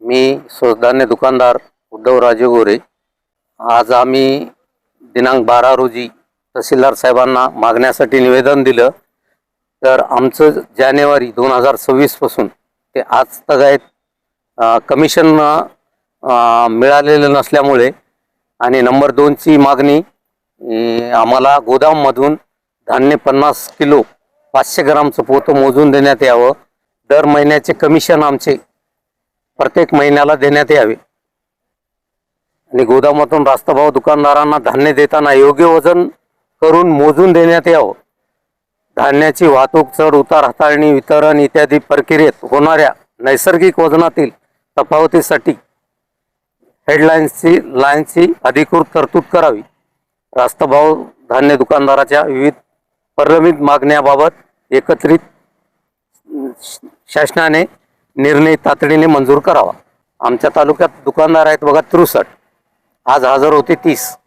मी स्वधान्य दुकानदार उद्धवराजे गोरे। आज आम्ही दिनांक 12 रोजी तहसीलदार साहेबांना मागण्यासाठी निवेदन दिलं। तर आमचं जानेवारी 2026 पासून ते आज तगायत कमिशन मिळालेलं नसल्यामुळे आणि नंबर 2 ची मागणी आम्हाला गोदाममधून धान्य 50 किलो 500 ग्रामचं पोतं मोजून देण्यात यावं। दर महिन्याचे कमिशन आमचे प्रत्येक महिन्याला देण्यात यावे आणि गोदामातून रास्तभाव दुकानदारांना धान्य देताना योग्य वजन करून मोजून देण्यात यावं। धान्याची वाहतूक, चढ उतार, हाताळणी, वितरण इत्यादी प्रक्रियेत होणाऱ्या नैसर्गिक वजनातील तफावतीसाठी लाईन्सची अधिकृत तरतूद करावी। रास्तभाव धान्य दुकानदाराच्या विविध प्रलंबित मागण्याबाबत एकत्रित शासनाने निर्णय तातडीने मंजूर करावा। आमच्या तालुक्यात दुकानदार आहेत बघा 63, आज हजर होते 30।